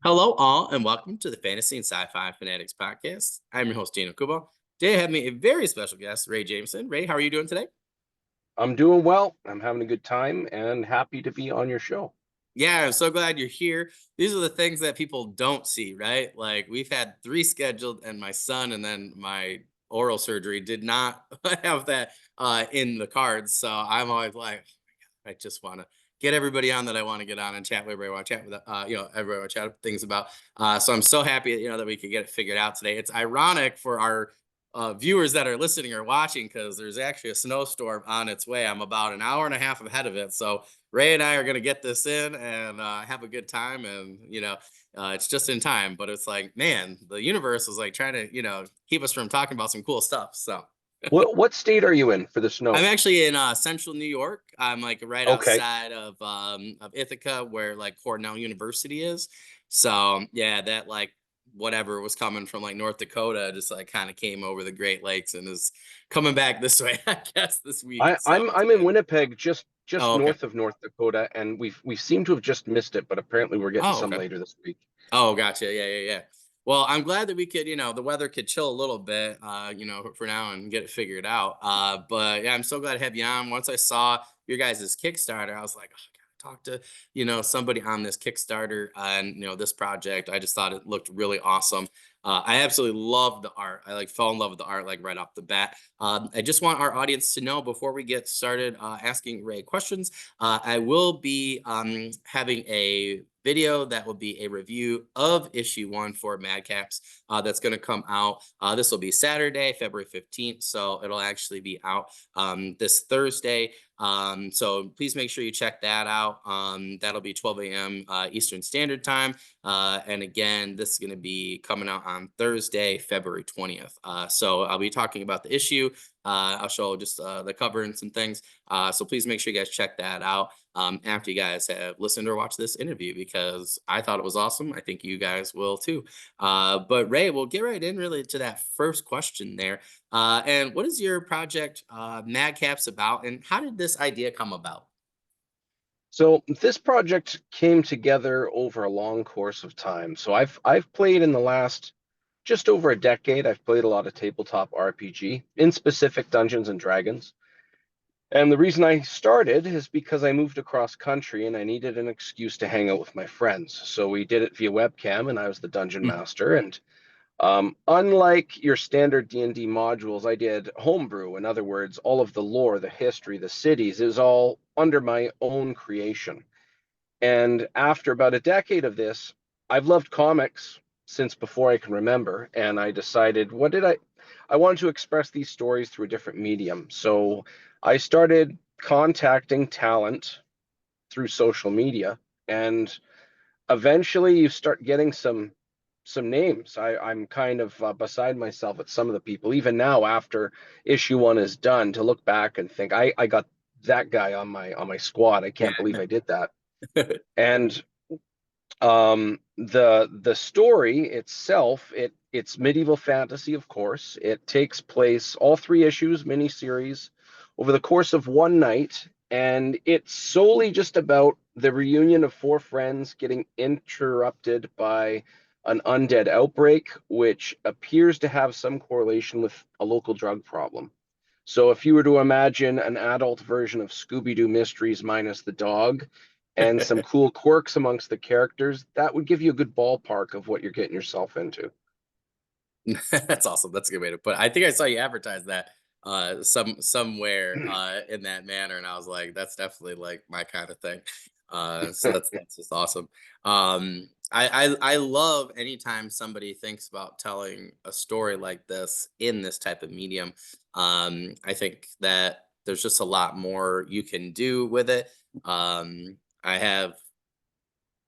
Hello, all, and welcome to the Fantasy and Sci-Fi Fanatics podcast. I'm your host, Daniel Coolbaugh. Today, I have me a very special guest, Ray Jameson. Ray, how are you doing today? I'm doing well. I'm having a good time and happy to be on your show. Yeah, I'm so glad you're here. These are the things that people don't see, right? Like we've had three scheduled, and my son, and then my oral surgery did not have that in the cards. So I'm always like, I just want to get everybody on that I want to get on and chat with everybody I want to chat with, everybody I want to chat things about. So I'm so happy, that we could get it figured out today. It's ironic for our viewers that are listening or watching because there's actually a snowstorm on its way. I'm about an hour and a half ahead of it. So Ray and I are going to get this in and have a good time. And, it's just in time, but it's like, man, the universe was like trying to, keep us from talking about some cool stuff. So What state are you in for the I'm snow? actually in central New York. I'm like right Okay. outside of Ithaca, where like Cornell University is. So yeah, that like whatever was coming from like North Dakota just like kind of came over the Great Lakes and is coming back this way, I guess, this week. I, So I'm it's I'm in good. Winnipeg, just Oh, okay. north of North Dakota, and we seem to have just missed it, but apparently we're getting Oh, some okay. later this week. Oh, gotcha. Yeah, yeah, yeah. Well, I'm glad that we could, the weather could chill a little bit, for now and get it figured out. But yeah, I'm so glad to have you on. Once I saw your guys' Kickstarter, I was like, oh, I gotta talk to, somebody on this Kickstarter and, this project. I just thought it looked really awesome. I absolutely love the art. I like fell in love with the art like right off the bat. I just want our audience to know before we get started asking Ray questions. I will be having a video that will be a review of issue one for Madcaps that's going to come out. This will be Saturday, February 15th. So it'll actually be out this Thursday. So please make sure you check that out. That'll be 12 a.m. Eastern Standard Time. And again, this is going to be coming out on Thursday, February 20th. So I'll be talking about the issue. I'll show just the cover and some things. So please make sure you guys check that out after you guys have listened or watched this interview because I thought it was awesome. I think you guys will too. But Ray, we'll get right in really to that first question there. And what is your project Madcaps about, and how did this idea come about? So this project came together over a long course of time. So I've played in the last just over a decade. I've played a lot of tabletop RPG, in specific Dungeons and Dragons. And the reason I started is because I moved across country and I needed an excuse to hang out with my friends. So we did it via webcam, and I was the dungeon master. And unlike your standard D&D modules, I did homebrew. In other words, all of the lore, the history, the cities is all under my own creation. And after about a decade of this, I've loved comics since before I can remember. And I decided, I wanted to express these stories through a different medium. So I started contacting talent through social media. And eventually you start getting some names. I'm kind of beside myself at some of the people, even now after issue one is done, to look back and think I got that guy on my squad. I can't believe I did that. And the story itself, it's medieval fantasy, of course. It takes place all three issues, miniseries, over the course of one night, and it's solely just about the reunion of four friends getting interrupted by an undead outbreak, which appears to have some correlation with a local drug problem. So if you were to imagine an adult version of Scooby-Doo Mysteries minus the dog and some cool quirks amongst the characters, that would give you a good ballpark of what you're getting yourself into. That's awesome. That's a good way to put it. I think I saw you advertise that somewhere in that manner, and I was like, that's definitely like my kind of thing. So that's just awesome. I love anytime somebody thinks about telling a story like this in this type of medium. I think that there's just a lot more you can do with it. I have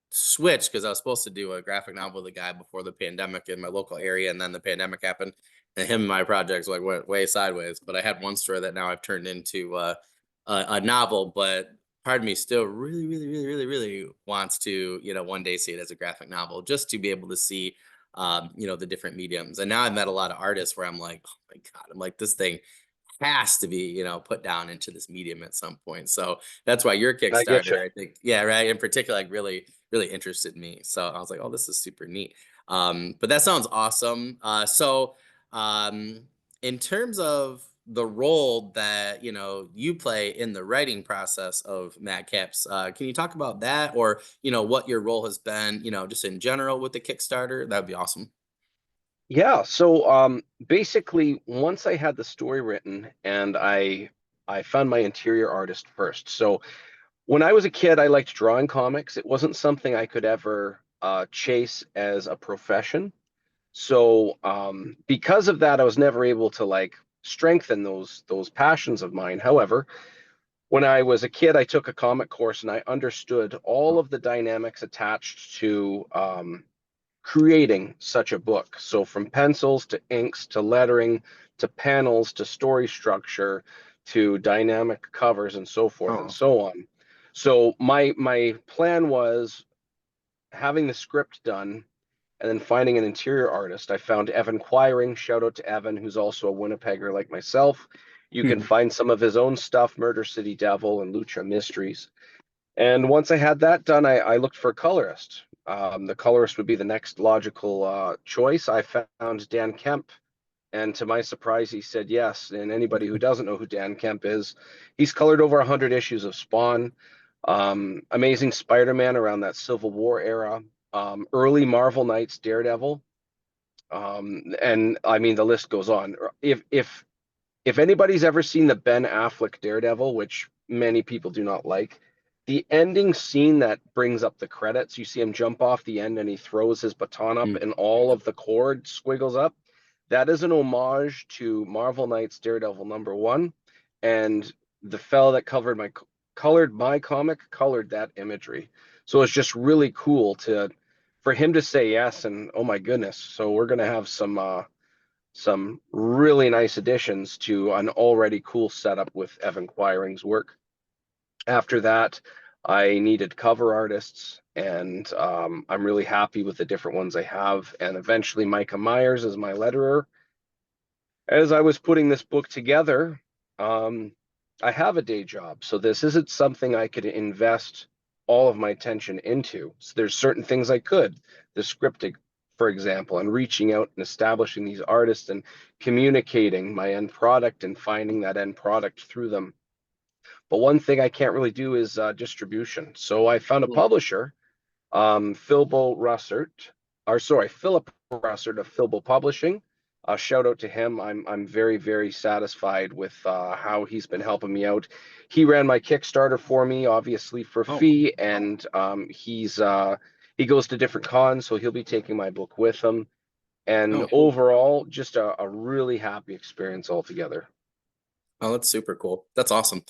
switched because I was supposed to do a graphic novel with a guy before the pandemic in my local area, and then the pandemic happened, and him and my projects like went way sideways. But I had one story that now I've turned into a novel. But part of me still really, really, really, really, really wants to, one day see it as a graphic novel, just to be able to see, the different mediums. And now I've met a lot of artists where I'm like, oh my god, I'm like this thing has to be, put down into this medium at some point. So that's why your I get you. Kickstarter, I think, yeah, right, in particular, like really interested me. So I was like, oh, this is super neat. But that sounds awesome. Um, in terms of the role that you play in the writing process of Madcaps, can you talk about that, or what your role has been, just in general with the Kickstarter? That would be awesome. Yeah, so basically once I had the story written and I found my interior artist first. So when I was a kid, I liked drawing comics. It wasn't something I could ever chase as a profession. So because of that, I was never able to like strengthen those passions of mine. However, when I was a kid, I took a comic course and I understood all of the dynamics attached to creating such a book. So from pencils to inks to lettering to panels to story structure to dynamic covers and so forth and Oh, so on. So my plan was having the script done and then finding an interior artist. I found Evan Quiring. Shout out to Evan, who's also a Winnipegger like myself. You can awesome. find some of his own stuff, Murder City Devil and Lucha Mysteries. And once I had that done, I looked for a colorist. The colorist would be the next logical choice. I found Dan Kemp, and to my surprise, he said yes. And anybody who doesn't know who Dan Kemp is, he's colored over 100 issues of Spawn, Amazing Spider-Man around that Civil War era, early Marvel Knights Daredevil, and I mean the list goes on. If anybody's ever seen the Ben Affleck Daredevil, which many people do not like, the ending scene that brings up the credits, you see him jump off the end and he throws his baton up Mm. and all of the cord squiggles up. That is an homage to Marvel Knights Daredevil #1, and the fella that colored my comic colored that imagery. So it's just really cool to for him to say yes, and oh my goodness. So we're gonna have some really nice additions to an already cool setup with Evan Quiring's work. After that, I needed cover artists, and I'm really happy with the different ones I have. And eventually, Micah Myers is my letterer. As I was putting this book together, um, I have a day job, so this isn't something I could invest all of my attention into. So there's certain things I could, the scripting, for example, and reaching out and establishing these artists and communicating my end product and finding that end product through them. But one thing I can't really do is distribution. So I found a Cool. publisher, Philip Russert of Philbo Publishing. Shout out to him. I'm very satisfied with how he's been helping me out. He ran my Kickstarter for me, obviously for Oh, fee, and he goes to different cons, so he'll be taking my book with him. And oh, cool. overall, just a really happy experience altogether. Oh, that's super cool. That's awesome.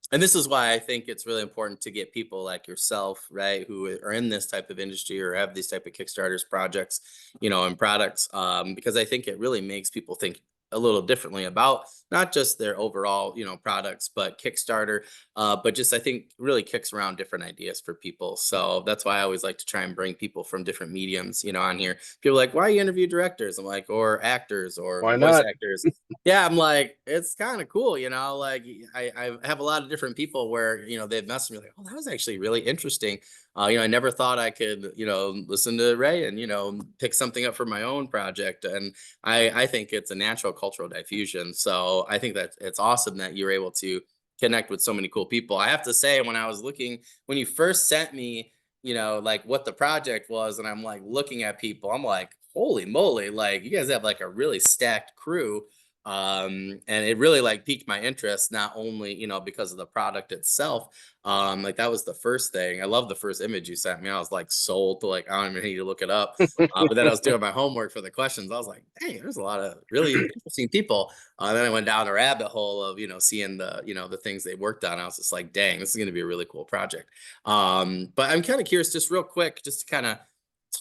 And this is why I think it's really important to get people like yourself, right, who are in this type of industry or have these type of Kickstarters projects, and products, because I think it really makes people think a little differently about not just their overall, products, but Kickstarter, but just I think really kicks around different ideas for people. So that's why I always like to try and bring people from different mediums, on here. People are like, why you interview directors? I'm like, or actors or Why voice not? actors. Yeah, I'm like, it's kind of cool, like I have a lot of different people where, they've messaged me like, oh, that was actually really interesting. I never thought I could, listen to Ray and, pick something up for my own project. And I think it's a natural cultural diffusion. So I think that it's awesome that you're able to connect with so many cool people. I have to say, when I was looking, when you first sent me, like what the project was, and I'm like looking at people, I'm like, holy moly, like you guys have like a really stacked crew. And it really like piqued my interest, not only because of the product itself. Like that was the first thing. I love the first image you sent me. I was like sold to, like, I don't even need to look it up. But then I was doing my homework for the questions. I was like, hey, there's a lot of really interesting people. Then I went down a rabbit hole of seeing the things they worked on. I was just like, dang, this is going to be a really cool project. But I'm kind of curious, just real quick, just to kind of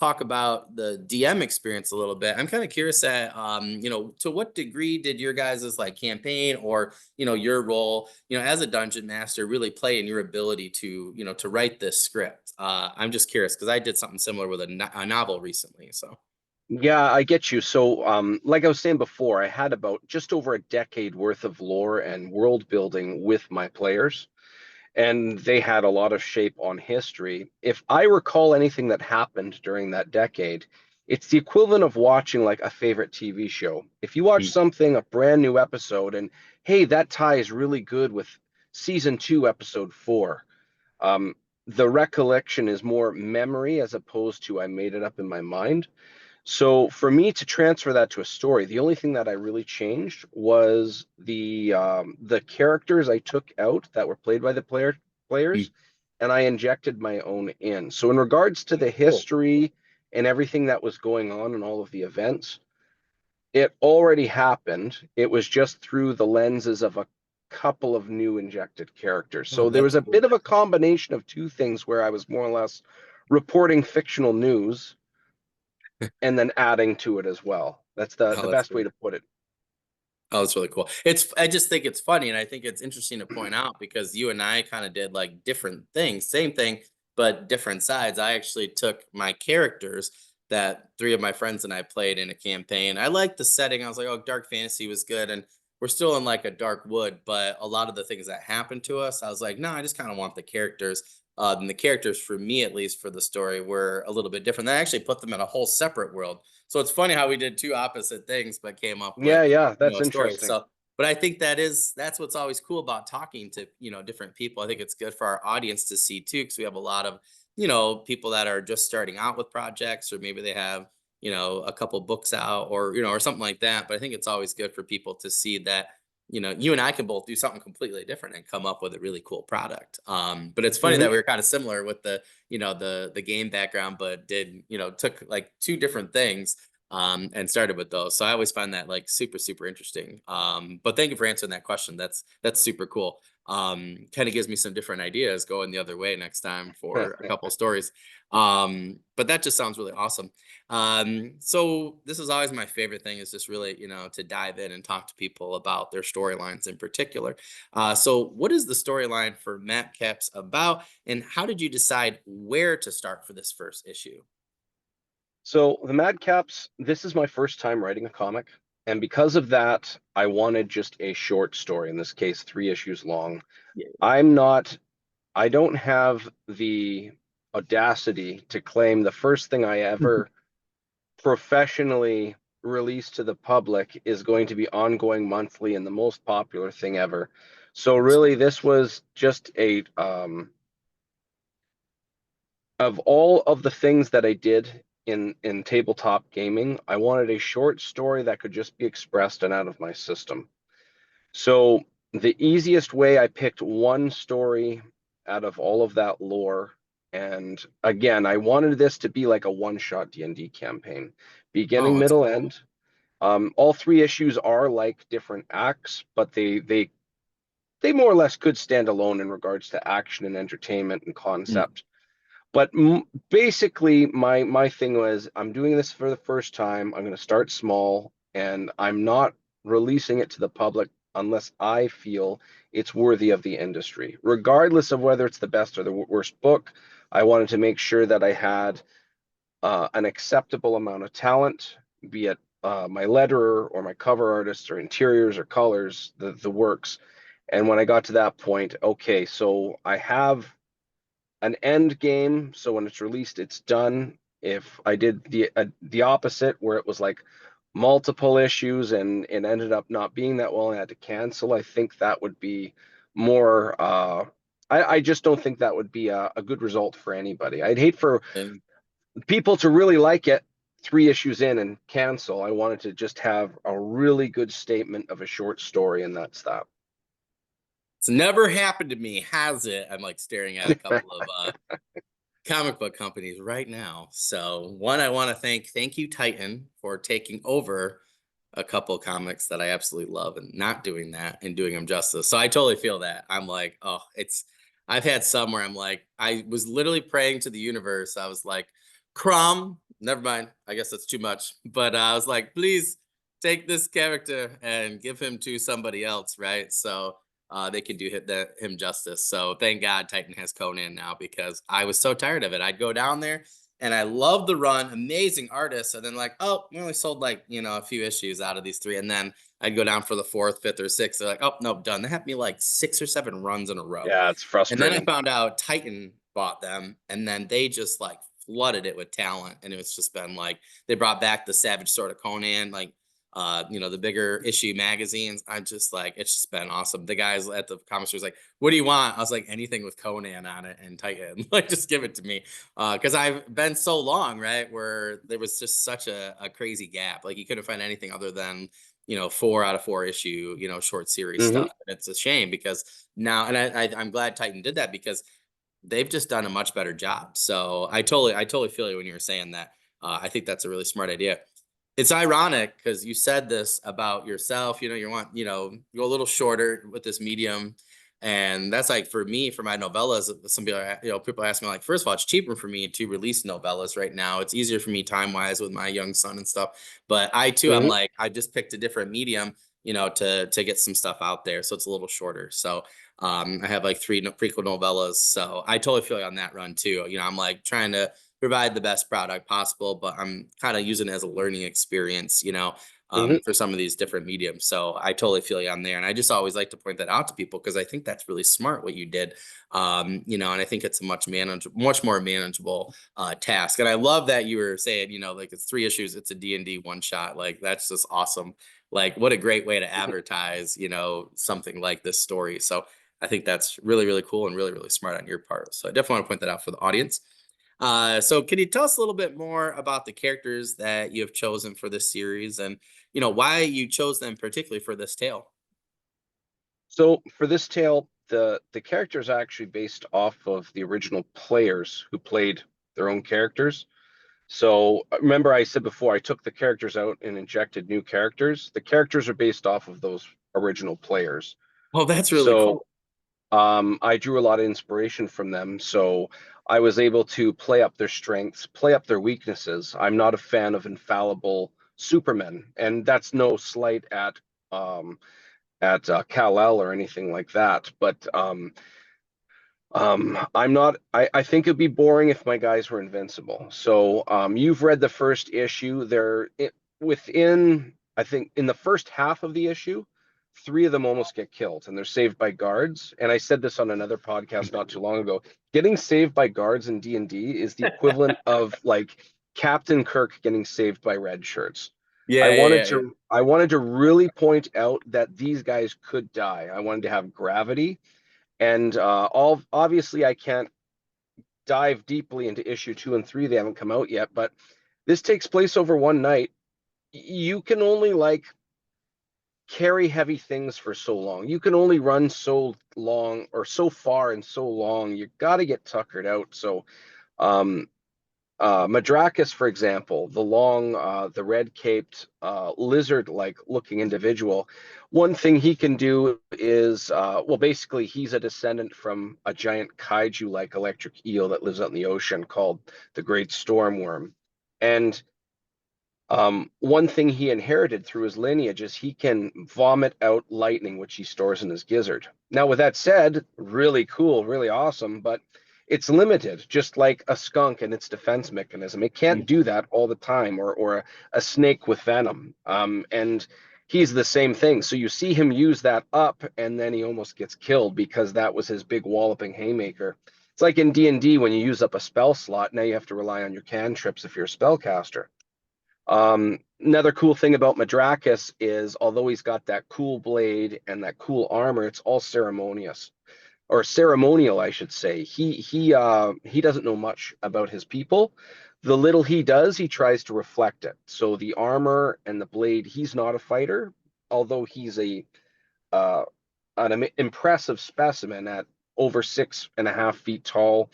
talk about the DM experience a little bit. I'm kind of curious at, to what degree did your guys' like campaign or, your role, as a dungeon master really play in your ability to, to write this script? I'm just curious because I did something similar with a novel recently. So. Yeah, I get you. So, like I was saying before, I had about just over a decade worth of lore and world building with my players, and they had a lot of shape on history. If I recall anything that happened during that decade, it's the equivalent of watching like a favorite TV show. If you watch Mm. something, a brand new episode, and hey, that ties really good with season two, episode four, um, the recollection is more memory as opposed to I made it up in my mind. So for me to transfer that to a story, the only thing that I really changed was the characters I took out that were played by the Mm. players, and I injected my own in. So in regards to the Cool. history and everything that was going on and all of the events, it already happened. It was just through the lenses of a couple of new injected characters. Oh, So there that's was a cool. bit of a combination of two things where I was more or less reporting fictional news and then adding to it as well. That's the Oh, that's best way cool. to put it. Oh, that's really cool. I just think it's funny, and I think it's interesting to point out because you and I kind of did like different things, same thing, but different sides. I actually took my characters that three of my friends and I played in a campaign. I liked the setting. I was like, oh, dark fantasy was good, and we're still in like a dark wood, but a lot of the things that happened to us, I was like, no, I just kind of want the characters. And the characters, for me at least, for the story, were a little bit different. I actually put them in a whole separate world. So it's funny how we did two opposite things, but came up with Yeah, that's a story. interesting. So, but I think that's what's always cool about talking to, different people. I think it's good for our audience to see too, because we have a lot of, people that are just starting out with projects, or maybe they have, a couple books out, or, or something like that. But I think it's always good for people to see that, you and I can both do something completely different and come up with a really cool product. But it's funny Hmm. that we were kind of similar with the game background, but took like two different things and started with those. So I always find that like super, super interesting. But thank you for answering that question. That's super cool. Kind of gives me some different ideas going the other way next time for a couple stories. But that just sounds really awesome. So this is always my favorite thing, is just really, to dive in and talk to people about their storylines in particular. So what is the storyline for Madcaps about, and how did you decide where to start for this first issue? So the Madcaps, this is my first time writing a comic, and because of that, I wanted just a short story. In this case, 3 issues long. Yeah. I'm not. I don't have the audacity to claim the first thing I ever professionally release to the public is going to be ongoing monthly and the most popular thing ever. So really, this was just a of all of the things that I did in tabletop gaming, I wanted a short story that could just be expressed and out of my system. So the easiest way, I picked one story out of all of that lore. And again, I wanted this to be like a one-shot D&D campaign, Oh, beginning, that's middle, cool. end. All 3 issues are like different acts, but they more or less could stand alone in regards to action and entertainment and Mm. concept. But basically, my thing was, I'm doing this for the first time. I'm going to start small, and I'm not releasing it to the public unless I feel it's worthy of the industry, regardless of whether it's the best or the worst book. I wanted to make sure that I had an acceptable amount of talent, be it my letterer or my cover artist or interiors or colors, the works. And when I got to that point, okay, so I have an end game, so when it's released, it's done. If I did the opposite, where it was like multiple issues and it ended up not being that well and I had to cancel, I think that would be more. I just don't think that would be a good result for anybody. I'd hate for And people to really like it 3 issues in and cancel. I wanted to just have a really good statement of a short story, and that's that. it's never happened to me, has it? I'm like staring at a couple of comic book companies right now. So one, I want to thank you, Titan, for taking over a couple comics that I absolutely love and not doing that and doing them justice. So I totally feel that. I'm like, oh, I've had some where I'm like, I was literally praying to the universe. I was like, Crom, never mind. I guess that's too much. But I was like, please take this character and give him to somebody else, right? So they can do him justice. So thank God Titan has Conan now, because I was so tired of it. I'd go down there. And I love the run, amazing artists. And then like, oh, we only sold like, a few issues out of these three. And then I'd go down for the fourth, fifth, or sixth. They're like, oh, nope, done. They had me like 6 or 7 runs in a row. Yeah, it's And then I frustrating. found out Titan bought them, and then they just like flooded it with talent. And it's just been like they brought back the Savage Sword of Conan, like the bigger issue magazines. I just like it's just been awesome. The guys at the comic store was like, "What do you want?" I was like, "Anything with Conan on it and Titan, like just give it to me." Because I've been so long, right, where there was just such a crazy gap. Like you couldn't find anything other than 4 out of 4 issue, short series Hmm. stuff. And it's a shame because now, and I'm glad Titan did that because they've just done a much better job. So I totally feel you when you were saying that. I think that's a really smart idea. It's ironic because you said this about yourself. You want, go a little shorter with this medium. And that's like for me, for my novellas, some people, people ask me like, first of all, it's cheaper for me to release novellas right now. It's easier for me time wise with my young son and stuff. But I too, I'm Hmm. like, I just picked a different medium, to get some stuff out there. So it's a little shorter. So I have like three prequel novellas. So I totally feel like on that run too. I'm like trying to provide the best product possible, but I'm kind of using it as a learning experience, Hmm. for some of these different mediums. So I totally feel you on there. And I just always like to point that out to people because I think that's really smart what you did. And I think it's a much more manageable task. And I love that you were saying, like it's 3 issues, it's a D&D one shot. Like that's just awesome. Like what a great way to advertise, something like this story. So I think that's really, really cool and really, really smart on your part. So I definitely want to point that out for the audience. So can you tell us a little bit more about the characters that you have chosen for this series and, why you chose them particularly for this tale? So for this tale, the character is actually based off of the original players who played their own characters. So remember I said before I took the characters out and injected new characters. The characters are based off of those original players. Oh, that's really So cool. I drew a lot of inspiration from them. So I was able to play up their strengths, play up their weaknesses. I'm not a fan of infallible supermen, and that's no slight at Kal-El or anything like that. But I'm not. I think it'd be boring if my guys were invincible. So you've read the first issue. Within, I think, in the first half of the issue, three of them almost get killed, and they're saved by guards. And I said this on another podcast not too long ago. Getting saved by guards in D&D is the equivalent of like Captain Kirk getting saved by red shirts. Yeah, yeah, yeah, I wanted to really point out that these guys could die. I wanted to have gravity and all obviously I can't dive deeply into issue 2 and 3. They haven't come out yet, but this takes place over one night. You can only like carry heavy things for so long. You can only run so long or so far and so long. You got to get tuckered out. So um Madrakis, for example, the red-caped, lizard-like looking individual, one thing he can do is, well, basically, he's a descendant from a giant kaiju-like electric eel that lives out in the ocean called the Great Storm Worm. And one thing he inherited through his lineage is he can vomit out lightning, which he stores in his gizzard. Now, with that said, really cool, really awesome, but it's limited, just like a skunk and its defense mechanism. It can't do that all the time, or a snake with venom. And he's the same thing. So you see him use that up, and then he almost gets killed because that was his big walloping haymaker. It's like in D&D when you use up a spell slot, now you have to rely on your cantrips if you're a spellcaster. Another cool thing about Madrakis is although he's got that cool blade and that cool armor, it's all ceremonious or ceremonial, I should say. He doesn't know much about his people. The little he does, he tries to reflect it. So the armor and the blade, he's not a fighter, although he's uh, an impressive specimen at over 6.5 feet tall,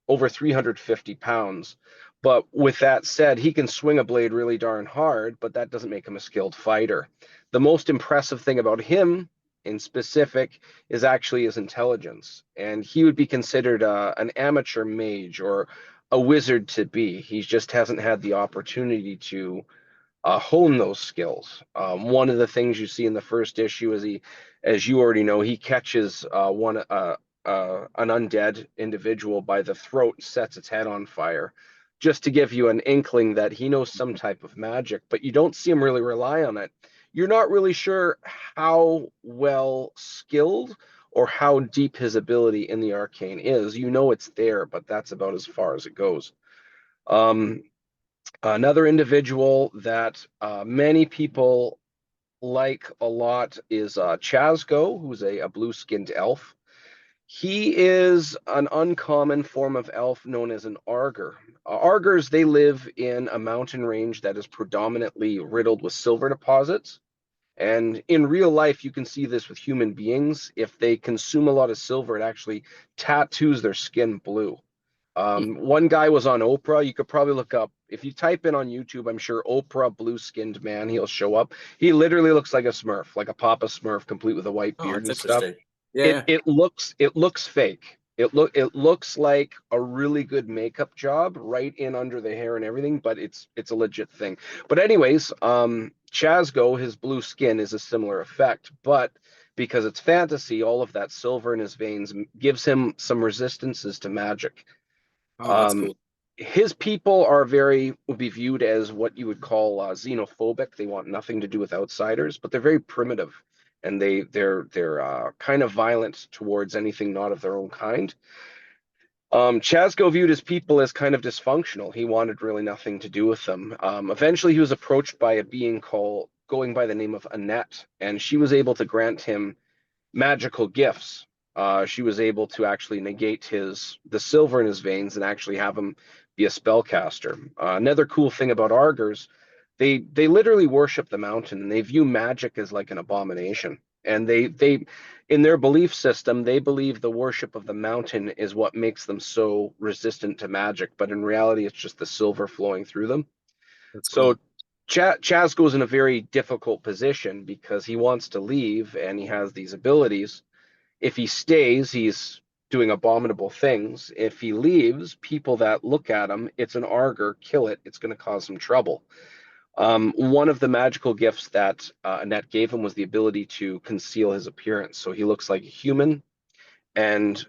over 350 pounds. But with that said, he can swing a blade really darn hard, but that doesn't make him a skilled fighter. The most impressive thing about him in specific is actually his intelligence. And he would be considered an amateur mage or a wizard to be. He just hasn't had the opportunity to hone those skills. One of the things you see in the first issue is as you already know, he catches an undead individual by the throat, sets its head on fire. just to give you an inkling that he knows some type of magic, but you don't see him really rely on it. You're not really sure how well skilled or how deep his ability in the arcane is. You know it's there, but that's about as far as it goes. Um, Another individual that many people like a lot is Chasgo, who's a blue-skinned elf. He is an uncommon form of elf known as an Arger. Argers, they live in a mountain range that is predominantly riddled with silver deposits. And in real life, you can see this with human beings. If they consume a lot of silver, it actually tattoos their skin blue. One guy was on Oprah. You could probably look up, if you type in on YouTube, I'm sure Oprah blue skinned man, he'll show up. He literally looks like a Smurf, like a Papa Smurf, complete with a white Oh, beard that's and stuff. interesting. Yeah, It yeah. it looks fake. It looks like a really good makeup job right in under the hair and everything, but it's a legit thing. But anyways, Chasgo, his blue skin is a similar effect, but because it's fantasy, all of that silver in his veins gives him some resistances to magic. Oh, that's Um, cool. his people are would be viewed as what you would call xenophobic. They want nothing to do with outsiders, but they're very primitive, and they're kind of violent towards anything not of their own kind. Chasco viewed his people as kind of dysfunctional. He wanted really nothing to do with them. Eventually, he was approached by a being called going by the name of Annette, and she was able to grant him magical gifts. She was able to actually negate the silver in his veins and actually have him be a spellcaster. Another cool thing about Argers, they literally worship the mountain and they view magic as like an abomination. And they in their belief system, they believe the worship of the mountain is what makes them so resistant to magic. But in reality, it's just the silver flowing through them. That's So cool. Chaz goes in a very difficult position because he wants to leave and he has these abilities. If he stays, he's doing abominable things. If he leaves, people that look at him, it's an Arger, kill it, it's going to cause some trouble. One of the magical gifts that Annette gave him was the ability to conceal his appearance. So he looks like a human. And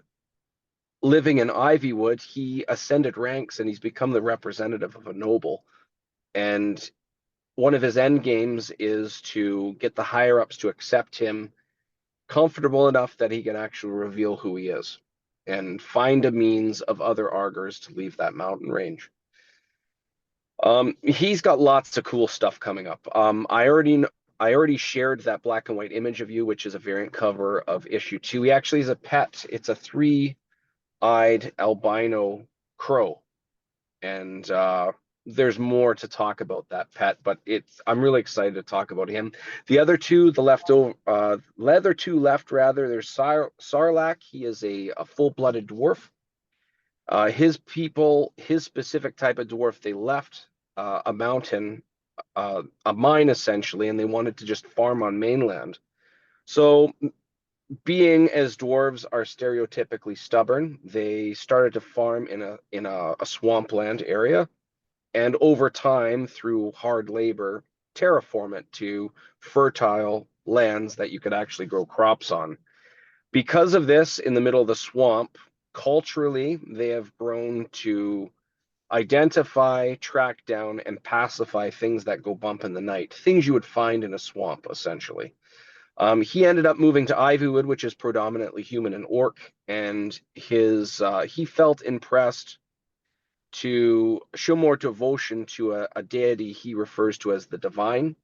living in Ivywood, he ascended ranks and he's become the representative of a noble. And one of his end games is to get the higher ups to accept him comfortable enough that he can actually reveal who he is and find a means of other Argers to leave that mountain range. He's got lots of cool stuff coming up. I already shared that black and white image of you, which is a variant cover of issue 2. He actually is a pet. It's a three-eyed albino crow, and there's more to talk about that pet, but I'm really excited to talk about him. The other two, the other two left rather, there's Sarlacc. He is a full-blooded dwarf. His people, his specific type of dwarf, they left a mountain, a mine essentially, and they wanted to just farm on mainland. So being as dwarves are stereotypically stubborn, they started to farm in a swampland area, and over time, through hard labor, terraform it to fertile lands that you could actually grow crops on. Because of this, in the middle of the swamp, culturally, they have grown to identify, track down, and pacify things that go bump in the night, things you would find in a swamp, essentially. He ended up moving to Ivywood, which is predominantly human and orc, and he felt impressed to show more devotion to a deity he refers to as the divine.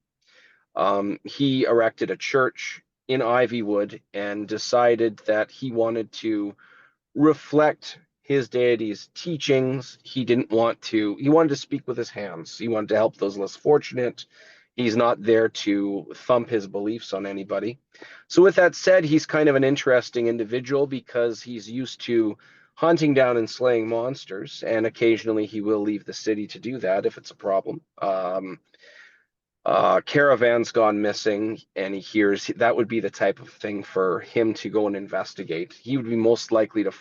He erected a church in Ivywood and decided that he wanted to reflect his deity's teachings. He wanted to speak with his hands. He wanted to help those less fortunate. He's not there to thump his beliefs on anybody. So with that said, he's kind of an interesting individual because he's used to hunting down and slaying monsters, and occasionally he will leave the city to do that if it's a problem. Caravan's gone missing, and he hears that would be the type of thing for him to go and investigate. He would be most likely to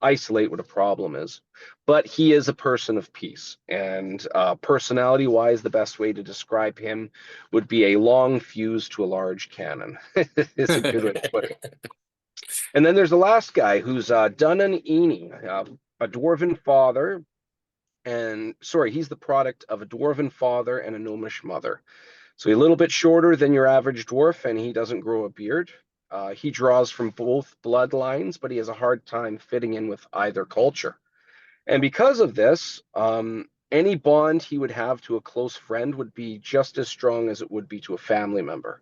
isolate what a problem is. But he is a person of peace. And personality wise, the best way to describe him would be a long fuse to a large cannon. It's a good way to put it. And then there's the last guy who's Dunan Eni, a dwarven father, and sorry, he's the product of a dwarven father and a gnomish mother. So he's a little bit shorter than your average dwarf, and he doesn't grow a beard. He draws from both bloodlines, but he has a hard time fitting in with either culture. And because of this, any bond he would have to a close friend would be just as strong as it would be to a family member.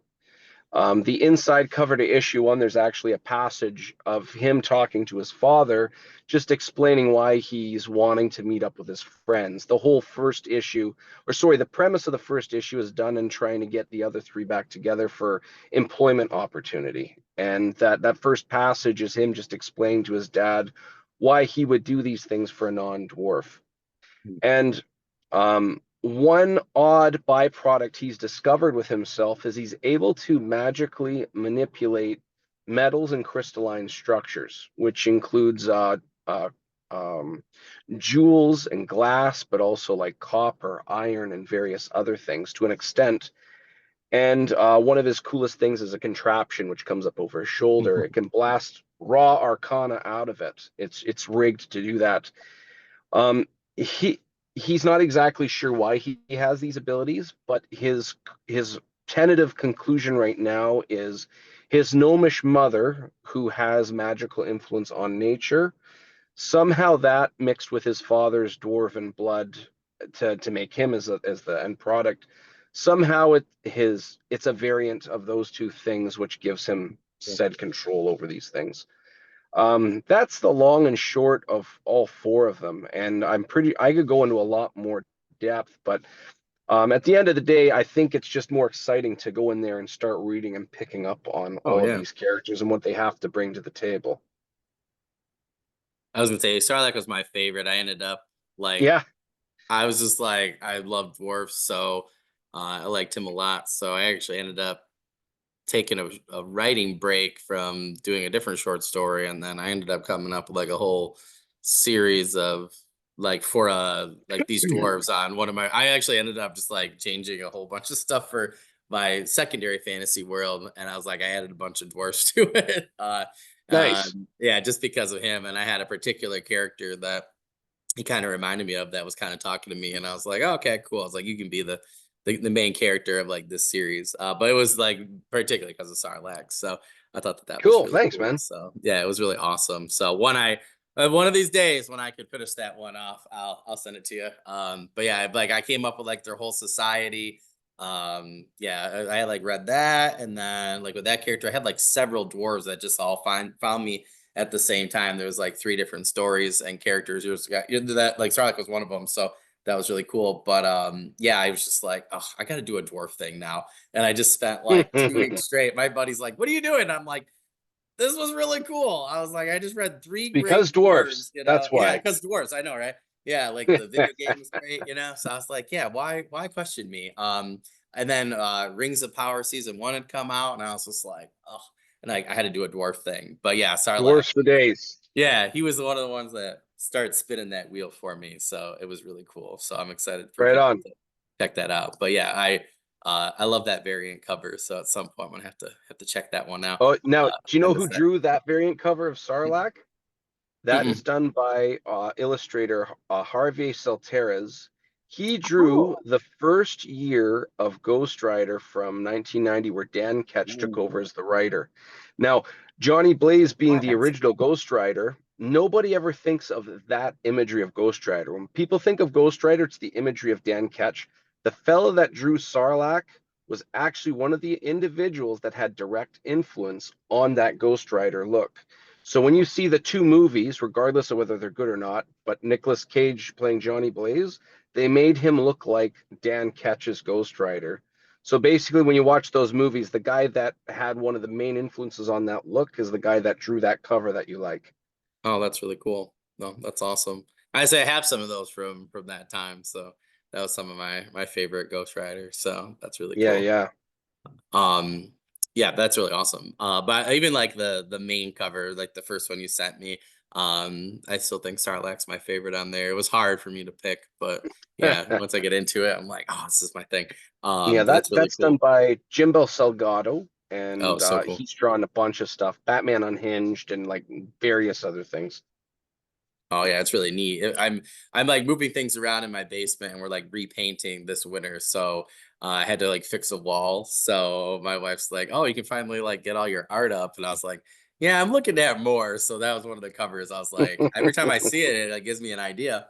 The inside cover to issue one, there's actually a passage of him talking to his father, just explaining why he's wanting to meet up with his friends. The whole first issue, or sorry, the premise of the first issue is done in trying to get the other three back together for employment opportunity. And that first passage is him just explaining to his dad why he would do these things for a non-dwarf. And one odd byproduct he's discovered with himself is he's able to magically manipulate metals and crystalline structures, which includes jewels and glass, but also like copper, iron, and various other things to an extent. And one of his coolest things is a contraption which comes up over his shoulder. It can blast raw arcana out of it. It's rigged to do that. Um, he he's not exactly sure why he has these abilities, but his tentative conclusion right now is his gnomish mother, who has magical influence on nature, somehow that mixed with his father's dwarven blood to make him as the end product. Somehow it's a variant of those two things, which gives him said control over these things. That's the long and short of all four of them. And I could go into a lot more depth, but at the end of the day, I think it's just more exciting to go in there and start reading and picking up on Oh all of yeah. these characters and what they have to bring to the table. I was gonna say Sarlacc was my favorite. I ended up like Yeah, I was just like I love dwarfs, so I liked him a lot. So I actually ended up taking a writing break from doing a different short story, and then I ended up coming up with like a whole series of like for like these dwarves on one of my. I actually ended up just like changing a whole bunch of stuff for my secondary fantasy world, and I was like I added a bunch of dwarfs to it. nice. Yeah, just because of him, and I had a particular character that he kind of reminded me of that was kind of talking to me, and I was like, oh, okay, cool. I was like, you can be the main character of like this series, but it was like particularly because of Sarlacc. So I thought that that was Cool. really Thanks, cool. man. So yeah, it was really awesome. So one of these days when I could finish that one off, I'll send it to you. But yeah, like I came up with like their whole society. Yeah, I had like read that, and then like with that character, I had like several dwarves that just all found me at the same time. There was like three different stories and characters. It was got into that like Sarlacc was one of them. So that was really cool. But yeah, I was just like, oh, I got to do a dwarf thing now. And I just spent like 2 weeks straight. My buddy's like, what are you doing? I'm like, this was really cool. I was like, I just read three Because great dwarfs. dwarves, you know? That's Yeah, why. because dwarves, I know, right? Yeah, like the video game is great, you know? So I was like, yeah, why question me? And then Rings of Power season one had come out, and I was just like, oh, and I had to do a dwarf thing. But yeah, Sarlacc, Dwarfs for days. yeah, he was one of the ones that started spinning that wheel for me. So it was really cool. So I'm excited for Right people on. to check that out. But yeah, I love that variant cover. So at some point I'm gonna have to check that one out. Oh, now, do you I know miss who that. drew that variant cover of Sarlacc? That is Mm-mm. done by illustrator Harvey Salteras. He drew Oh. the first year of Ghost Rider from 1990, where Dan Ketch took Ooh, over as the writer. Now, Johnny Blaze being the what? original Ghost Rider, nobody ever thinks of that imagery of Ghost Rider. When people think of Ghost Rider, it's the imagery of Dan Ketch. The fellow that drew Sarlacc was actually one of the individuals that had direct influence on that Ghost Rider look. So when you see the two movies, regardless of whether they're good or not, but Nicolas Cage playing Johnny Blaze, they made him look like Dan Ketch's Ghost Rider. So basically, when you watch those movies, the guy that had one of the main influences on that look is the guy that drew that cover that you like. Oh, that's really cool. No, that's awesome. I say I have some of those from that time. So that was some of my favorite Ghost Riders. So that's really Yeah, cool. yeah. Um, yeah, that's really awesome. But even like the main cover, like the first one you sent me, I still think Sarlacc's my favorite on there. It was hard for me to pick, but yeah, once I get into it, I'm like, oh, this is my thing. Yeah, But that's really that's done cool. by Jimbo Salgado, Oh, and so cool. he's drawn a bunch of stuff, Batman Unhinged, and like various other things. Oh yeah, it's really neat. I'm like moving things around in my basement, and we're like repainting this winter. So I had to like fix a wall. So my wife's like, "Oh, you can finally like get all your art up," and I was like, "Yeah, I'm looking at more." So that was one of the covers. I was like, every time I see it, it like, gives me an idea.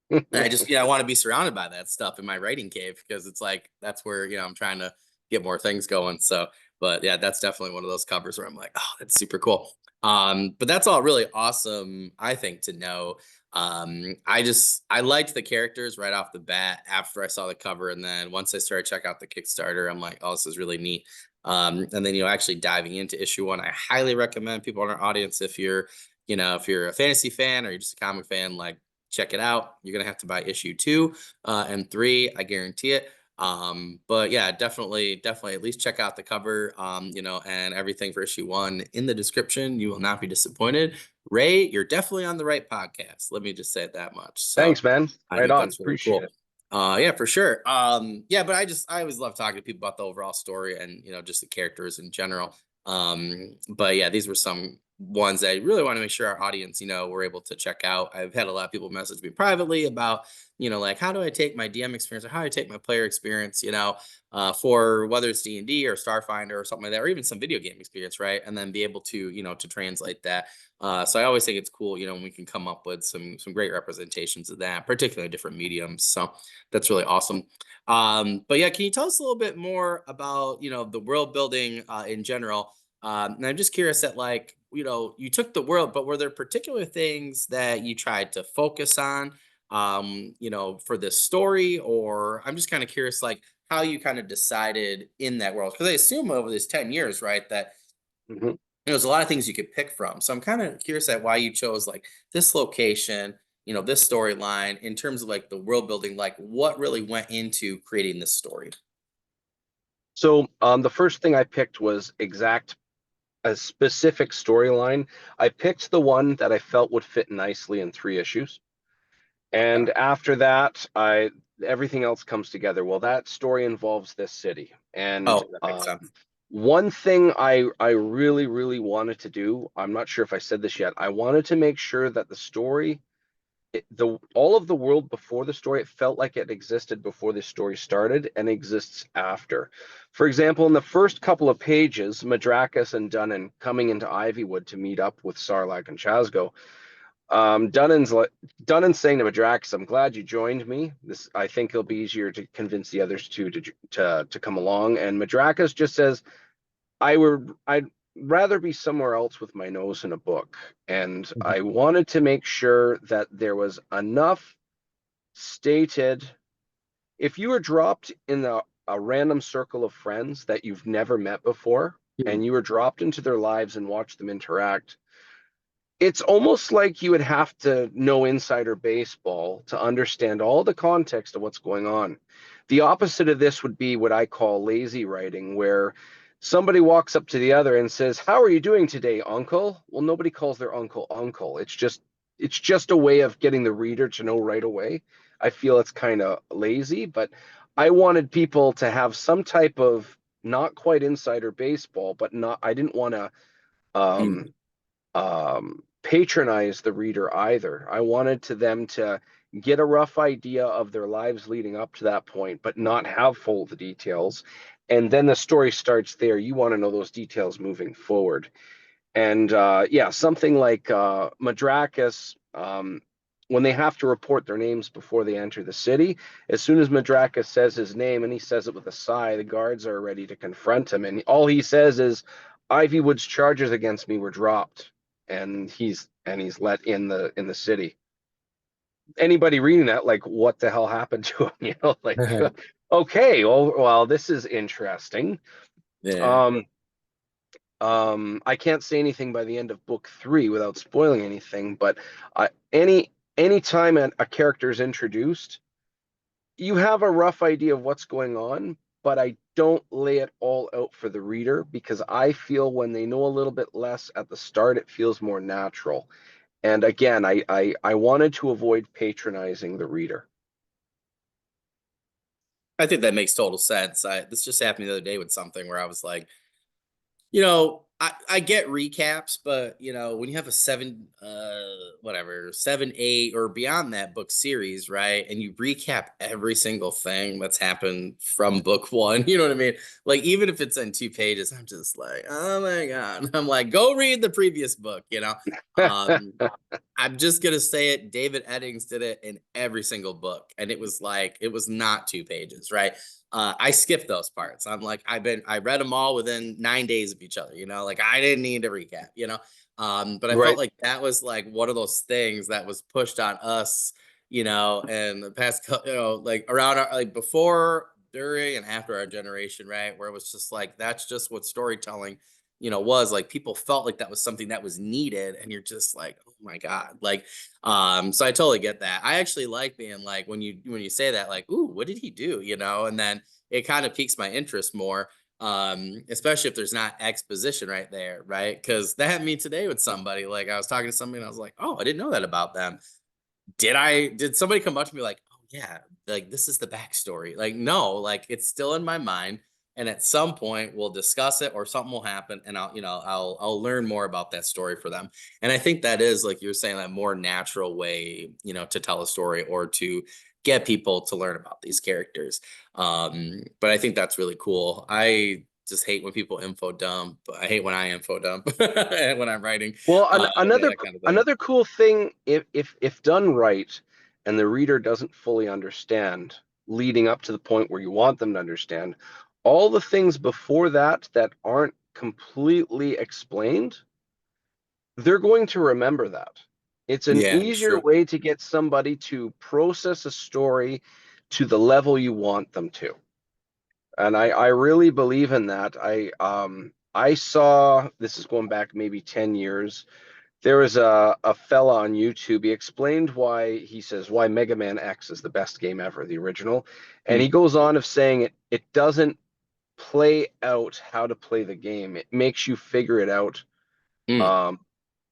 And I just, I want to be surrounded by that stuff in my writing cave because it's like that's where, I'm trying to get more things going. So, but yeah, that's definitely one of those covers where I'm like, oh, that's super cool. But that's all really awesome, I think, to know. I liked the characters right off the bat after I saw the cover, and then once I started check out the Kickstarter, I'm like, oh, this is really neat. And then actually diving into issue one, I highly recommend people in our audience if you're, if you're a fantasy fan or you're just a comic fan, like check it out. You're gonna have to buy issue two and three, I guarantee it. But yeah, definitely at least check out the cover, and everything for issue one in the description. You will not be disappointed. Ray, you're definitely on the right podcast. Let me just say it that much. So Thanks, man. I Right think on. that's really Appreciate cool. it. Yeah, for sure. Yeah, but I always love talking to people about the overall story and just the characters in general. But yeah, these were some ones that I really want to make sure our audience, were able to check out. I've had a lot of people message me privately about, like how do I take my DM experience or how do I take my player experience, for whether it's D&D or Starfinder or something like that, or even some video game experience, right? And then be able to, to translate that. So I always think it's cool, when we can come up with some great representations of that, particularly different mediums. So that's really awesome. But yeah, can you tell us a little bit more about, the world building in general? And I'm just curious that, like, you took the world, but were there particular things that you tried to focus on, for this story? Or I'm just kind of curious, like, how you kind of decided in that world. Because I assume over this 10 years, right, that Mhm. there's a lot of things you could pick from. So I'm kind of curious at why you chose like this location, this storyline in terms of like the world building, like what really went into creating this story. So, the first thing I picked was a specific storyline. I picked the one that I felt would fit nicely in 3 issues. Okay. And after that, I everything else comes together. Well, that story involves this city. And Oh, that makes sense. one thing I really, really wanted to do, I'm not sure if I said this yet, I wanted to make sure that the story, the all of the world before the story, it felt like it existed before the story started and exists after. For example, in the first couple of pages, Madrakis and Dunnan coming into Ivywood to meet up with Sarlacc and Chasgo. Dunnan's saying to Madrakis, "I'm glad you joined me. This I think it'll be easier to convince the others to come along." And Madrakis just says, I'd rather be somewhere else with my nose in a book." And Mhm. I wanted to make sure that there was enough stated. If you were dropped in a random circle of friends that you've never met before, Hmm. and you were dropped into their lives and watched them interact, it's almost like you would have to know insider baseball to understand all the context of what's going on. The opposite of this would be what I call lazy writing, where somebody walks up to the other and says, "How are you doing today, uncle?" Well, nobody calls their uncle uncle. It's just a way of getting the reader to know right away. I feel it's kind of lazy, but I wanted people to have some type of not quite insider baseball, but not I didn't want to um patronize the reader either. I wanted to them to get a rough idea of their lives leading up to that point, but not have full the details. And then the story starts there. You want to know those details moving forward. And yeah, something like Madrakis, when they have to report their names before they enter the city, as soon as Madrakis says his name and he says it with a sigh, the guards are ready to confront him. And all he says is, "Ivywood's charges against me were dropped," and he's let in the city. Anybody reading that, like, what the hell happened to him? Like, okay, well, this is interesting. Yeah. Um, I can't say anything by the end of book 3 without spoiling anything, but any time a character is introduced, you have a rough idea of what's going on, but I don't lay it all out for the reader because I feel when they know a little bit less at the start, it feels more natural. And again, I wanted to avoid patronizing the reader. I think that makes total sense. This just happened the other day with something where I was like, I get recaps, but you know, when you have a seven, whatever, 7, 8, or beyond that book series, right? And you recap every single thing that's happened from book one, you know what I mean? Like, even if it's in 2 pages, I'm just like, oh my God. I'm like, go read the previous book, you know? Um, I'm just gonna say it. David Eddings did it in every single book, and it was like it was not 2 pages, right? I skipped those parts. I'm like, I read them all within 9 days of each other, you know, like I didn't need to recap, you know. But I felt Right. like that was like one of those things that was pushed on us, you know, and the past, you know, like around our like before, during, and after our generation, right, where it was just like that's just what storytelling was like people felt like that was something that was needed and you're just like oh my god like so I totally get that. I actually like being like when you say that like ooh what did he do and then it kind of piques my interest more, especially if there's not exposition right there, right? Because that happened to me today with somebody. Like I was talking to somebody and I was like oh I didn't know that about them. Did somebody come up to me like, "Oh, yeah, like, this is the backstory?" Like, no, like, it's still in my mind, and at some point, we'll discuss it or something will happen, and I'll learn more about that story for them, and I think that is, like you're saying, that more natural way, to tell a story or to get people to learn about these characters, but I think that's really cool. I just hate when people info dump. I hate when I info dump and when I'm writing, Well, yeah, that kind of thing. another cool thing, if done right, and the reader doesn't fully understand, leading up to the point where you want them to understand, all the things before that that aren't completely explained, they're going to remember that. It's an Yeah, easier true. way to get somebody to process a story to the level you want them to. And I really believe in that. I saw, this is going back maybe 10 years. There was a fella on YouTube. He explained why he says why Mega Man X is the best game ever, the original. And he Mm, goes on of saying it doesn't play out how to play the game. It makes you figure it out mm. um,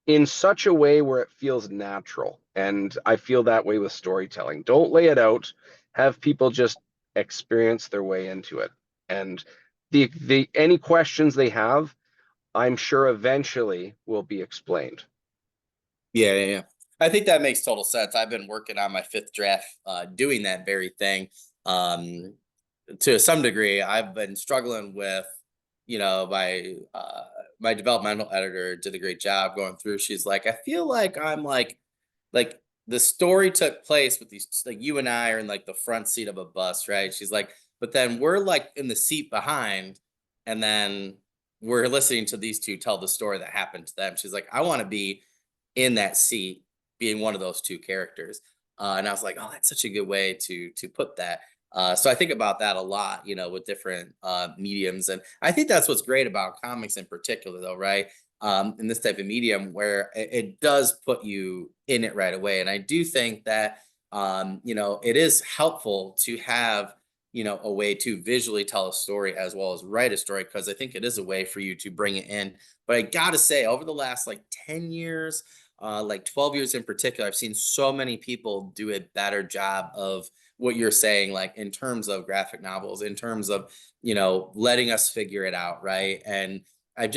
in such a way where it feels natural. And I feel that way with storytelling. Don't lay it out. Have people just experience their way into it. And the any questions they have, I'm sure eventually will be explained. Yeah, yeah, yeah. I think that makes total sense. I've been working on my fifth draft, doing that very thing. Um, to some degree, I've been struggling with, my developmental editor did a great job going through. She's like, I feel like I'm like the story took place with these like you and I are in like the front seat of a bus, right? She's like, but then we're like in the seat behind, and then we're listening to these two tell the story that happened to them. She's like, I want to be in that seat, being one of those two characters. And I was like, oh, that's such a good way to put that. So I think about that a lot, with different mediums, and I think that's what's great about comics in particular, though, right? In this type of medium where it does put you in it right away. And I do think that, it is helpful to have, a way to visually tell a story as well as write a story, because I think it is a way for you to bring it in. But I gotta say, over the last like 10 years, like 12 years in particular, I've seen so many people do a better job of what you're saying, like in terms of graphic novels, in terms of, letting us figure it out, right? And I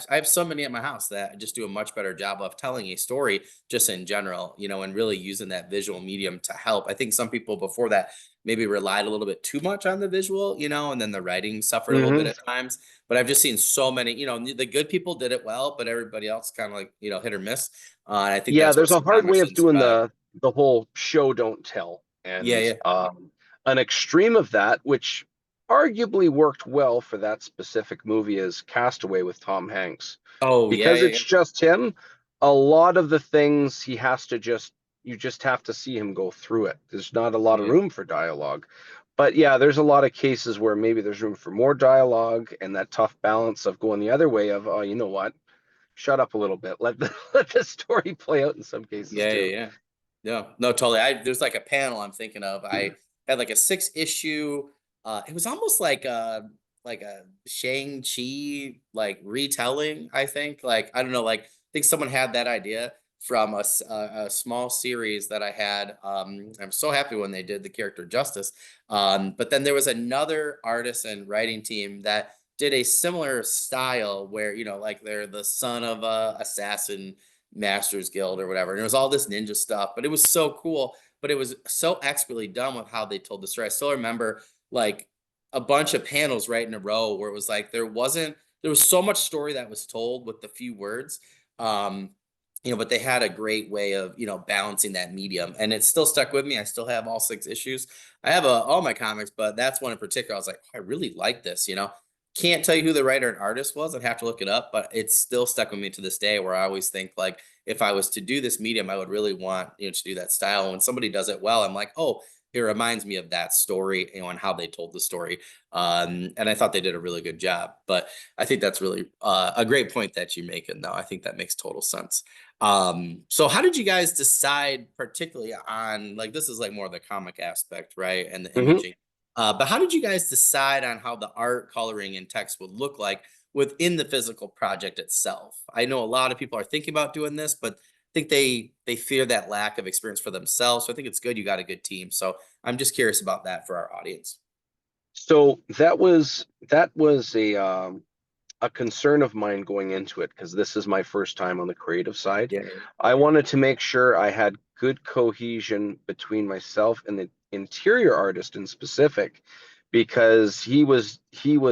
have so many at my house that just do a much better job of telling a story just in general, and really using that visual medium to help. I think some people before that maybe relied a little bit too much on the visual, and then the writing suffered a little bit Hmm. at times. But I've just seen so many, the good people did it well, but everybody else kind of like, hit or miss. And I think Yeah, that's why there's a some hard way comics of didn't doing survive. the whole show don't tell, Yeah, and yeah. an extreme of that, which arguably worked well for that specific movie, is Castaway with Tom Hanks. Oh, yeah, Because yeah, it's yeah. just him, a lot of the things he has to just you just have to see him go through it. There's not a lot of Yeah. room for dialogue. But yeah, there's a lot of cases where maybe there's room for more dialogue and that tough balance of going the other way of, oh, you know what? Shut up a little bit. Let the story play out in some cases Yeah, yeah, too. yeah. No, no, totally. There's like a panel I'm thinking of. I had like a 6 issue. It was almost like a Shang-Chi like retelling, I think. Like, I don't know, like I think someone had that idea from a small series that I had. I'm so happy when they did the character justice. But then there was another artist and writing team that did a similar style where, like they're the son of a assassin masters guild or whatever. And it was all this ninja stuff, but it was so cool. But it was so expertly done with how they told the story. I still remember like a bunch of panels right in a row where it was like there was so much story that was told with the few words. Um, but they had a great way of, balancing that medium, and it still stuck with me. I still have all 6 issues. I have all my comics, but that's one in particular. I was like, I really like this. Can't tell you who the writer and artist was. I'd have to look it up, but it's still stuck with me to this day, where I always think like, if I was to do this medium, I would really want, to do that style. And when somebody does it well, I'm like, oh, it reminds me of that story, and how they told the story. And I thought they did a really good job. But I think that's really a great point that you make. And no, I think that makes total sense. So how did you guys decide particularly on, like, this is like more of the comic aspect, right? And the Hmm. imaging. But how did you guys decide on how the art, coloring, and text would look like within the physical project itself? I know a lot of people are thinking about doing this, but I think they fear that lack of experience for themselves. So I think it's good you got a good team. So I'm just curious about that for our audience. So that was a concern of mine going into it because this is my first time on the creative side. Yeah. I wanted to make sure I had good cohesion between myself and the interior artist in specific, because he was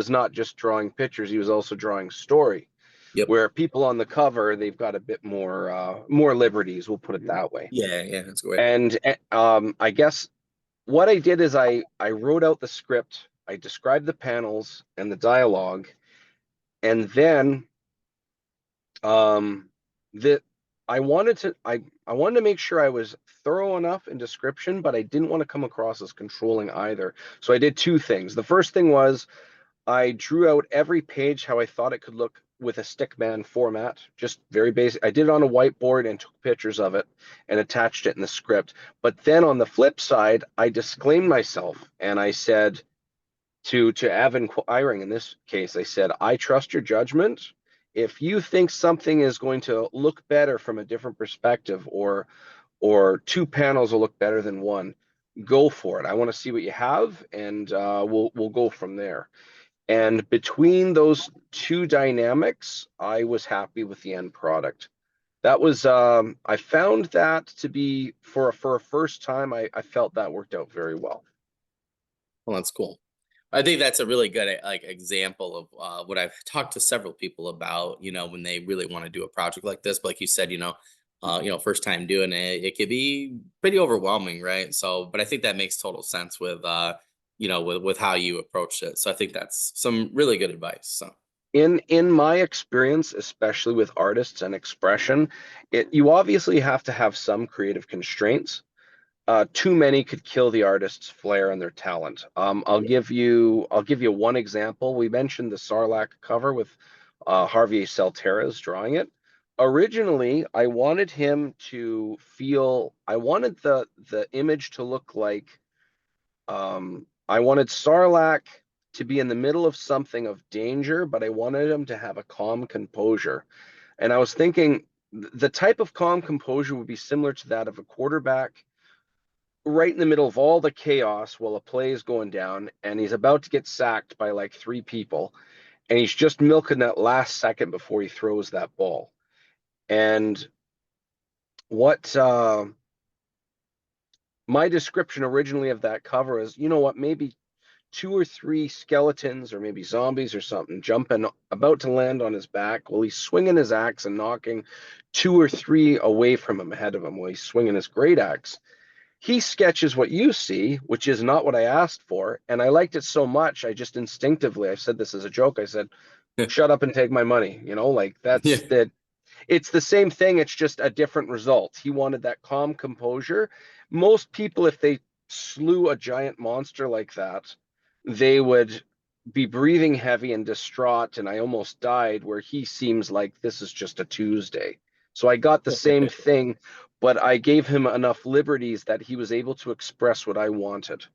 not just drawing pictures, he was also drawing story. Yep. Where people on the cover, they've got a bit more liberties, we'll put it that way. Yeah. Yeah. That's great. And I guess what I did is I wrote out the script, I described the panels and the dialogue, and then that I wanted to make sure I was thorough enough in description, but I didn't want to come across as controlling either. So I did two things. The first thing was I drew out every page how I thought it could look with a stickman format, just very basic. I did it on a whiteboard and took pictures of it and attached it in the script. But then on the flip side, I disclaimed myself and I said to Avon Iring in this case, I said, I trust your judgment. If you think something is going to look better from a different perspective, or two panels will look better than one, go for it. I want to see what you have, and we'll go from there. And between those two dynamics, I was happy with the end product. That was I found that to be for a first time, I felt that worked out very well. Well, that's cool. I think that's a really good like example of what I've talked to several people about. When they really want to do a project like this, but like you said, first time doing it, it could be pretty overwhelming, right? So, but I think that makes total sense with with how you approach it. So I think that's some really good advice. So In my experience, especially with artists and expression, you obviously have to have some creative constraints. Too many could kill the artist's flair and their talent. yeah, I'll give you one example. We mentioned the Sarlacc cover with Harvey Salterras drawing it. Originally, I wanted the image to look like, I wanted Sarlacc to be in the middle of something of danger, but I wanted him to have a calm composure. And I was thinking the type of calm composure would be similar to that of a quarterback right in the middle of all the chaos while a play is going down, and he's about to get sacked by like three people, and he's just milking that last second before he throws that ball. And what my description originally of that cover is, you know what, maybe two or three skeletons or maybe zombies or something jumping, about to land on his back while he's swinging his axe and knocking two or three away from him, ahead of him, while he's swinging his great axe. He sketches what you see, which is not what I asked for. And I liked it so much, I just instinctively, I said this as a joke. I said, shut up and take my money. Like yeah, that. It's the same thing. It's just a different result. He wanted that calm composure. Most people, if they slew a giant monster like that, they would be breathing heavy and distraught. And I almost died, where he seems like this is just a Tuesday. So I got the same thing, but I gave him enough liberties that he was able to express what I wanted.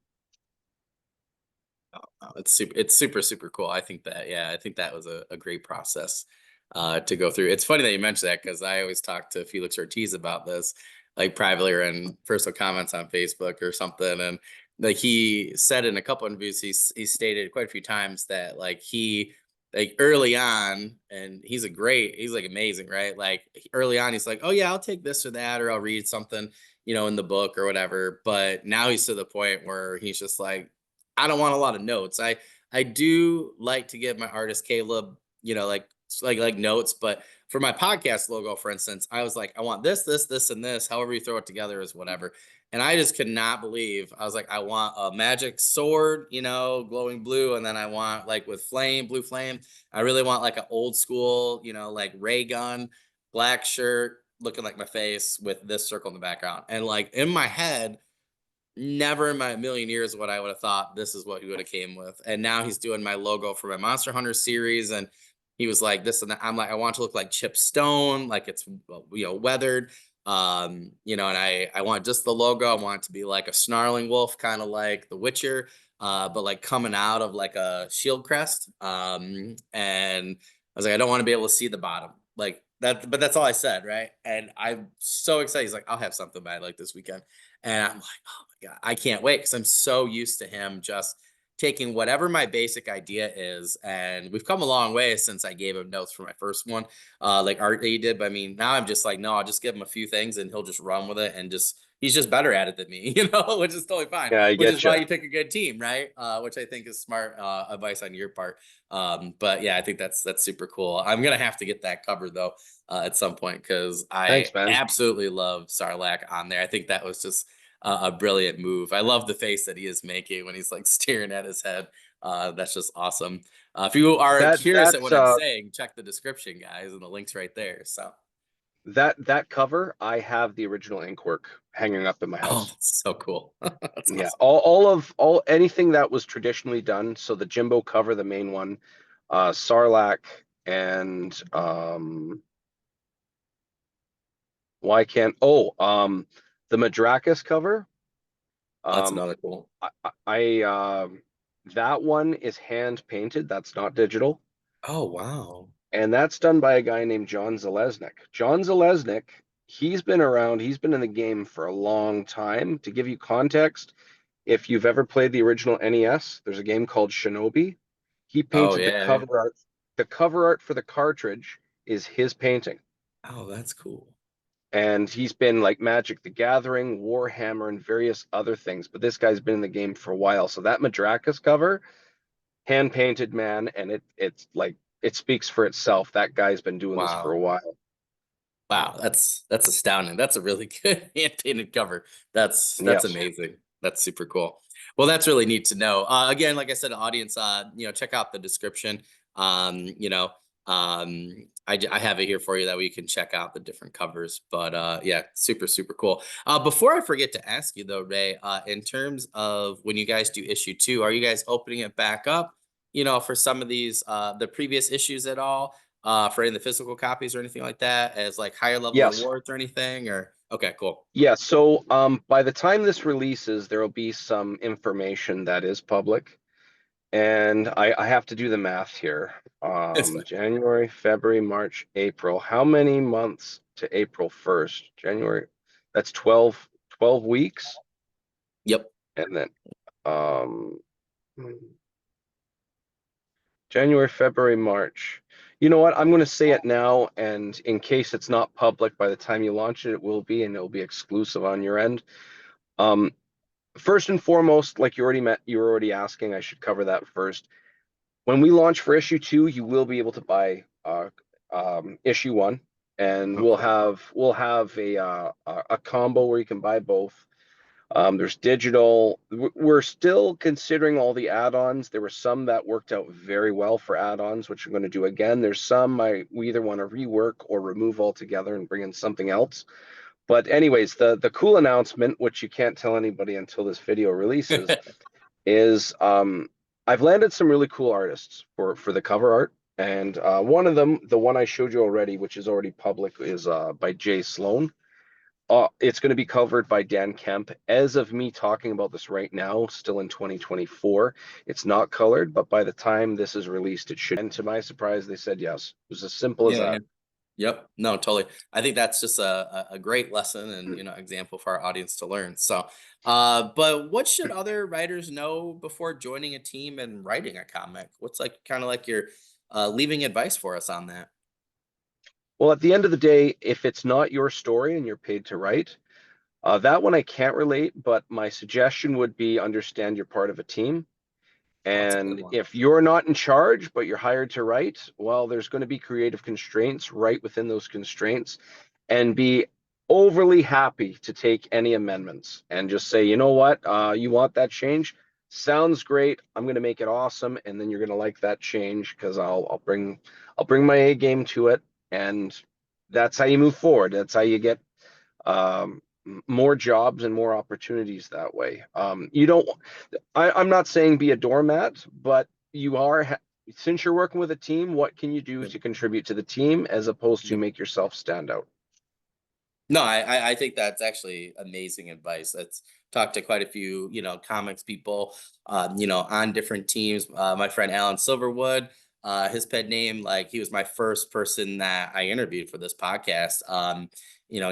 oh, it's super cool. I think that, yeah, I think that was a great process to go through. It's funny that you mentioned that, because I always talk to Felix Ortiz about this, like privately or in personal comments on Facebook or something. And like he said in a couple interviews, he stated quite a few times that like like early on, and he's like amazing, right? Like early on, he's like, oh yeah, I'll take this or that, or I'll read something, in the book or whatever. But now he's to the point where he's just like, I don't want a lot of notes. I do like to give my artist Caleb, like notes, but for my podcast logo, for instance, I was like, I want this, and this. However you throw it together is whatever. And I just could not believe. I was like, I want a magic sword, glowing blue, and then I want like with flame, blue flame. I really want like an old school, like ray gun, black shirt, looking like my face with this circle in the background. And like in my head, never in my million years would I would have thought this is what he would have came with. And now he's doing my logo for my Monster Hunter series, and he was like this and that. I'm like, I want to look like Chip Stone, like it's weathered. And I want just the logo. I want it to be like a snarling wolf, kind of like The Witcher, but like coming out of like a shield crest. And I was like, I don't want to be able to see the bottom. Like that, but that's all I said, right? And I'm so excited. He's like, I'll have something by like this weekend. And I'm like, oh my God, I can't wait because I'm so used to him just taking whatever my basic idea is. And we've come a long way since I gave him notes for my first one, like art that he did. But I mean, now I'm just like, no, I'll just give him a few things and he'll just run with it and he's just better at it than me, which is totally fine, Yeah, I which is get why you. you pick a good team, right? Which I think is smart advice on your part. But yeah, I think that's super cool. I'm going to have to get that covered though at some point because I Thanks, man. absolutely love Sarlacc on there. I think that was just a brilliant move. I love the face that he is making when he's like staring at his head. That's just awesome. If you are That curious at that what I'm uh saying, check the description, guys, and the link's right there. So, that cover, I have the original ink work hanging up in my oh, house. that's so cool. That's Yeah, awesome. all anything that was traditionally done. So the Jimbo cover, the main one, Sarlacc, and why can't the Madrakis cover. That's Um, another cool. that one is hand painted. That's not digital. Oh, wow. And that's done by a guy named John Zalesnik. John Zalesnik, he's been around, he's been in the game for a long time. To give you context, if you've ever played the original NES, there's a game called Shinobi. He Oh, painted the yeah. Yeah. cover art. The cover art for the cartridge is his painting. Oh, that's cool. And he's been like Magic the Gathering, Warhammer, and various other things. But this guy's been in the game for a while. So that Madrakis cover, hand painted, man, and it's like it speaks for itself. That guy's been doing this for Wow. a while. Wow, that's astounding. That's a really good hand painted cover. That's Yes. amazing. That's super cool. Well, that's really neat to know. Again, like I said, audience, check out the description. I have it here for you that way you can check out the different covers. But yeah, super cool. Before I forget to ask you though, Ray, in terms of when you guys do issue 2, are you guys opening it back up? For some of these the previous issues at all? For any of the physical copies or anything like that as like higher level Yes. rewards or anything or okay, cool. Yeah. So by the time this releases, there will be some information that is public. And I have to do the math here. It's fine. January, February, March, April. How many months to April 1st? January, that's 12 weeks. Yep. And then um, January, February, March. You know what? I'm going to say it now. And in case it's not public by the time you launch it, it will be, and it'll be exclusive on your end. Um, First and foremost, like you were already asking, I should cover that first. When we launch for issue 2, you will be able to buy issue 1, and Oh, we'll cool. have a combo where you can buy both. There's digital. We're still considering all the add-ons. There were some that worked out very well for add-ons, which I'm going to do again. There's some we either want to rework or remove altogether and bring in something else. But anyways, the cool announcement, which you can't tell anybody until this video releases, is I've landed some really cool artists for the cover art, and one of them, the one I showed you already, which is already public, is by Jay Sloan. It's going to be covered by Dan Kemp. As of me talking about this right now, still in 2024, it's not colored, but by the time this is released, it should. And to my surprise, they said yes. It was as simple as Yeah, yeah. that. Yep. No, totally. I think that's just a great lesson and example for our audience to learn. So but what should other writers know before joining a team and writing a comic? What's like kind of like your leaving advice for us on that. Well, at the end of the day, if it's not your story and you're paid to write, that one I can't relate, but my suggestion would be understand you're part of a team. Oh, that's a good And one. if you're not in charge, but you're hired to write, well, there's going to be creative constraints right within those constraints, and be overly happy to take any amendments and just say, you know what, you want that change? Sounds great. I'm going to make it awesome, and then you're going to like that change because I'll bring my A game to it, and that's how you move forward. That's how you get um, more jobs and more opportunities that way. You don't. I'm not saying be a doormat, but you are. Since you're working with a team, what can you do Yep. to contribute to the team as opposed to Yep. make yourself stand out? No, I think that's actually amazing advice. That's talked to quite a few, comics people, on different teams. My friend Alan Silverwood, his pet name, like he was my first person that I interviewed for this podcast. And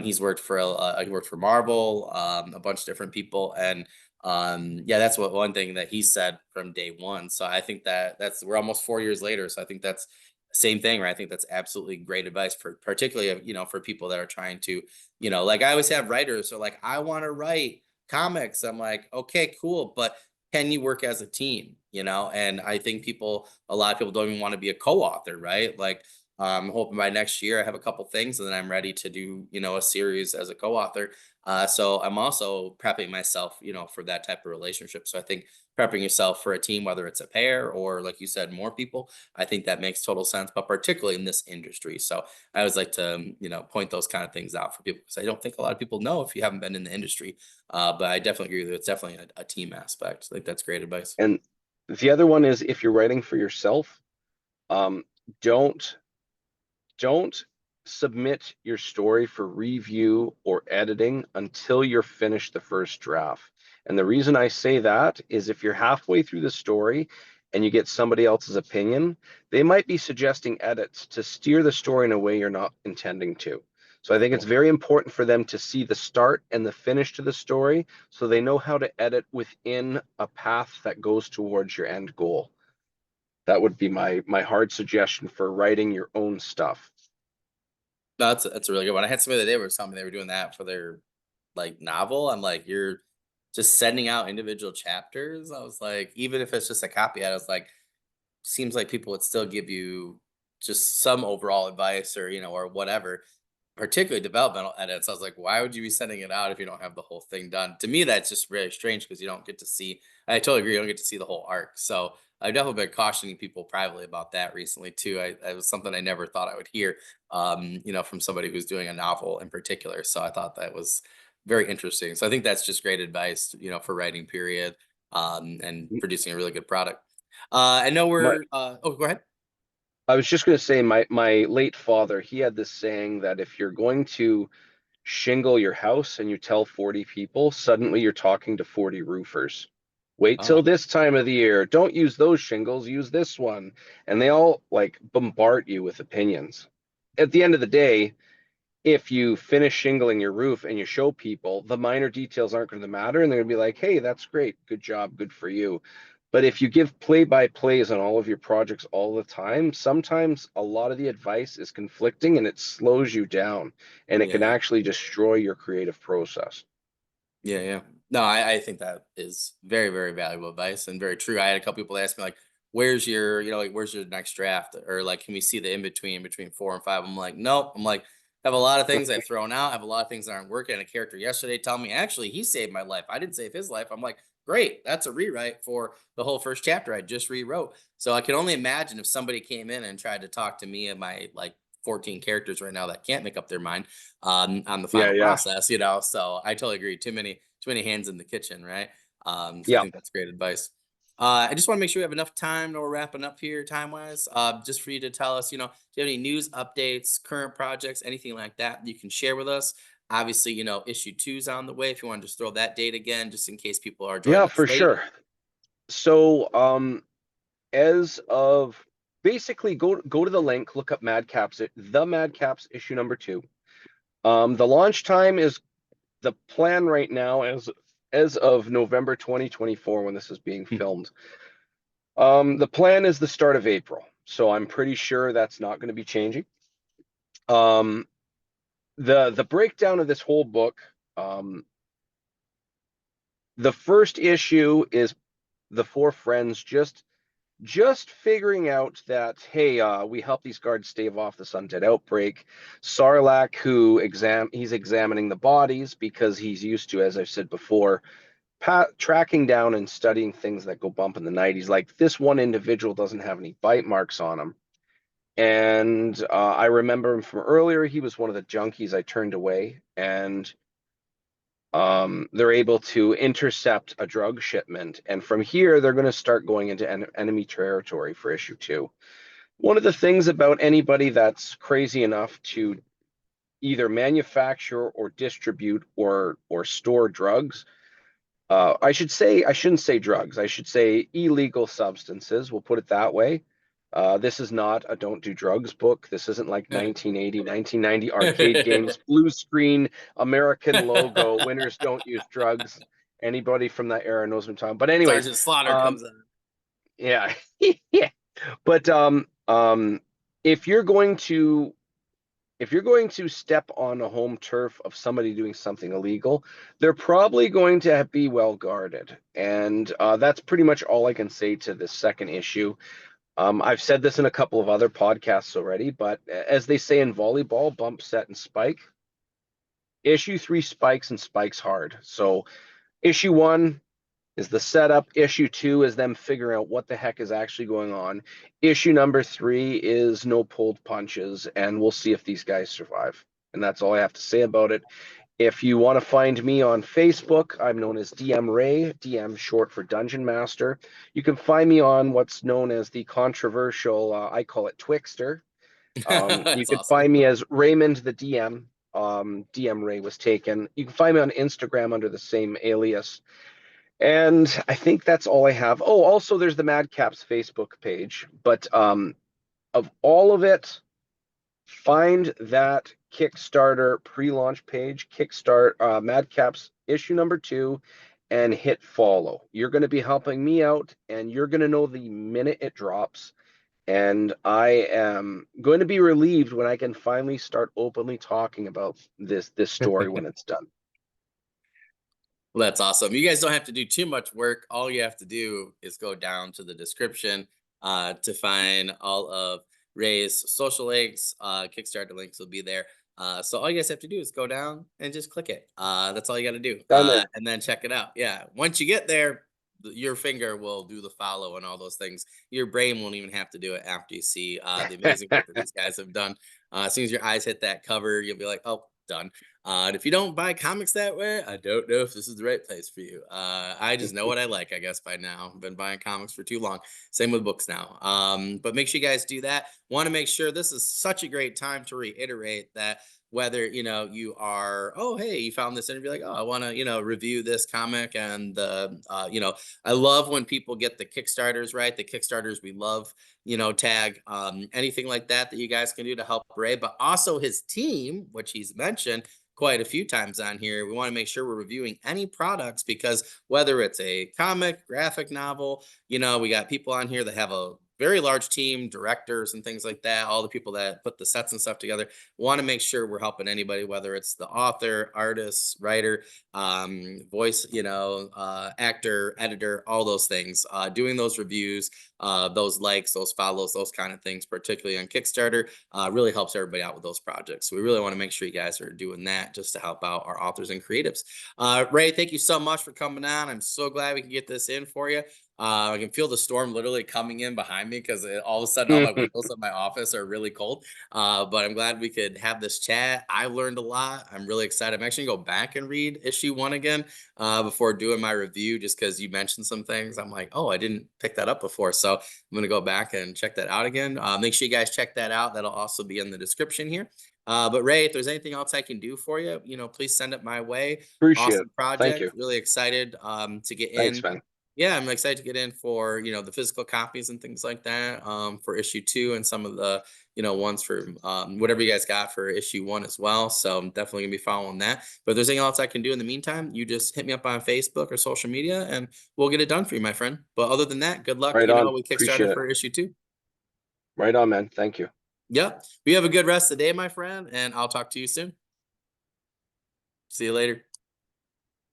he's worked for he worked for Marvel, a bunch of different people, and yeah, that's what one thing that he said from day one. So I think that's we're almost 4 years later. So I think that's same thing, right? I think that's absolutely great advice for particularly for people that are trying to like I always have writers. So like, I want to write comics. I'm like, okay, cool. But can you work as a team? And I think a lot of people don't even want to be a co-author, right? Like, I'm hoping by next year I have a couple things and then I'm ready to do, a series as a co-author. So I'm also prepping myself, for that type of relationship. So I think prepping yourself for a team, whether it's a pair or like you said, more people, I think that makes total sense, but particularly in this industry. So I always like to, point those kind of things out for people because I don't think a lot of people know if you haven't been in the industry. But I definitely agree with you. It's definitely a team aspect. I think that's great advice. And the other one is if you're writing for yourself, um, don't don't submit your story for review or editing until you're finished the first draft. And the reason I say that is if you're halfway through the story and you get somebody else's opinion, they might be suggesting edits to steer the story in a way you're not intending to. So I think it's Cool. very important for them to see the start and the finish to the story so they know how to edit within a path that goes towards your end goal. That would be my hard suggestion for writing your own stuff. No, that's a really good one. I had somebody the other day were telling me they were doing that for their like novel. I'm like, you're just sending out individual chapters. I was like, even if it's just a copy, I was like, seems like people would still give you just some overall advice or or whatever, particularly developmental edits. I was like, why would you be sending it out if you don't have the whole thing done? To me, that's just very strange because you don't get to see. I totally agree. You don't get to see the whole arc. So I've definitely been cautioning people privately about that recently too. It was something I never thought I would hear, from somebody who's doing a novel in particular. So I thought that was very interesting. So I think that's just great advice, for writing period, and producing a really good product. I know My, we're. Oh, go ahead. I was just going to say my late father, he had this saying that if you're going to shingle your house and you tell 40 people, suddenly you're talking to 40 roofers. Wait Oh, till this time of the year. Don't use those shingles, use this one. And they all like bombard you with opinions. At the end of the day, if you finish shingling your roof and you show people, the minor details aren't going to matter. And they're going to be like, hey, that's great. Good job. Good for you. But if you give play by plays on all of your projects all the time, sometimes a lot of the advice is conflicting and it slows you down and it yeah, can yeah. actually destroy your creative process. Yeah, yeah. No, I think that is very, very valuable advice and very true. I had a couple people ask me like, "Where's your, like, where's your next draft?" Or like, "Can we see the in between 4 and 5?" I'm like, "Nope." I'm like, I have a lot of things I've thrown out. I have a lot of things that aren't working. And a character yesterday tell me, actually, he saved my life. I didn't save his life. I'm like, great. That's a rewrite for the whole first chapter I just rewrote. So I can only imagine if somebody came in and tried to talk to me and my like 14 characters right now that can't make up their mind on the Yeah, final yeah. process, so I totally agree. Too many hands in the kitchen, right? So I Yeah. think that's great advice. I just want to make sure we have enough time. We're wrapping up here time wise. Just for you to tell us, do you have any news updates, current projects, anything like that you can share with us? Obviously, issue two's on the way. If you want to just throw that date again, just in case people are Yeah, joining us for late. sure. So, as of basically go to the link, look up Madcaps, the Madcaps issue number 2. The launch time is the plan right now as of November 2024 when this is being Hmm. filmed. The plan is the start of April. so I'm pretty sure that's not going to be changing. Um, the breakdown of this whole book, the first issue is the four friends just figuring out that, hey, we help these guards stave off this undead outbreak. Sarlacc, he's examining the bodies because he's used to, as I've said before, tracking down and studying things that go bump in the night. He's like, this one individual doesn't have any bite marks on him. And I remember him from earlier. He was one of the junkies I turned away, and they're able to intercept a drug shipment. And from here, they're going to start going into enemy territory for issue 2. One of the things about anybody that's crazy enough to either manufacture or distribute or store drugs, I shouldn't say drugs. I should say illegal substances. We'll put it that way. This is not a don't do drugs book. This isn't like 1980, 1990 arcade games, blue screen, American logo, winners don't use drugs. Anybody from that era knows what I'm talking about. But anyways, Sergeant Slaughter comes in. yeah. Yeah. But if you're going to step on a home turf of somebody doing something illegal, they're probably going to be well guarded. And that's pretty much all I can say to this second issue. I've said this in a couple of other podcasts already, but as they say in volleyball, bump, set, and spike. Issue 3 spikes and spikes hard. So issue 1 is the setup. Issue 2 is them figuring out what the heck is actually going on. Issue number 3 is no pulled punches, and we'll see if these guys survive. And that's all I have to say about it. If you want to find me on Facebook, I'm known as DM Ray, DM short for Dungeon Master. You can find me on what's known as the controversial, I call it Twixter. You That's can awesome. find me as Raymond the DM. DM Ray was taken. You can find me on Instagram under the same alias. And I think that's all I have. Oh, also there's the Madcaps Facebook page. But of all of it, find that Kickstarter pre-launch page, Kickstart Madcaps issue number 2, and hit follow. You're going to be helping me out, and you're going to know the minute it drops. And I am going to be relieved when I can finally start openly talking about this story when it's done. That's awesome. You guys don't have to do too much work. All you have to do is go down to the description to find all of Ray's social links. Kickstarter links will be there. So all you guys have to do is go down and just click it. That's all you got to do. Done it. And then check it out. Yeah. Once you get there, your finger will do the follow and all those things. Your brain won't even have to do it after you see the amazing work that these guys have done. As soon as your eyes hit that cover, you'll be like, oh, done. And if you don't buy comics that way, I don't know if this is the right place for you. I just know what I like, I guess, by now. I've been buying comics for too long. Same with books now. But make sure you guys do that. Want to make sure this is such a great time to reiterate that whether you are, oh hey, you found this interview, like, oh, I want to review this comic, and I love when people get the Kickstarters right. The Kickstarters we love, tag, anything like that you guys can do to help Ray, but also his team, which he's mentioned quite a few times on here. We want to make sure we're reviewing any products, because whether it's a comic, graphic novel, we got people on here that have a very large team, directors and things like that, all the people that put the sets and stuff together. Want to make sure we're helping anybody, whether it's the author, artist, writer, voice, actor, editor, all those things. Doing those reviews, those likes, those follows, those kind of things, particularly on Kickstarter, really helps everybody out with those projects. So we really want to make sure you guys are doing that just to help out our authors and creatives. Ray, thank you so much for coming on. I'm so glad we can get this in for you. I can feel the storm literally coming in behind me, because all of a sudden all my windows in my office are really cold. But I'm glad we could have this chat. I learned a lot. I'm really excited. I'm actually gonna go back and read issue 1 again before doing my review, just because you mentioned some things. I'm like, oh, I didn't pick that up before. So I'm gonna go back and check that out again. Make sure you guys check that out. That'll also be in the description here. But Ray, if there's anything else I can do for you, please send it my way. Appreciate it. Awesome Thank project. you. Really excited to get Thanks, in. man. Yeah, I'm excited to get in for, the physical copies and things like that, for issue 2, and some of the, ones for whatever you guys got for issue 1 as well. So I'm definitely gonna be following that. But if there's anything else I can do in the meantime, you just hit me up on Facebook or social media, and we'll get it done for you, my friend. But other than that, good luck, Right on. with Appreciate Kickstarter it. for issue 2. Right on, man. Thank you. Yep. You have a good rest of the day, my friend, and I'll talk to you soon. See you later.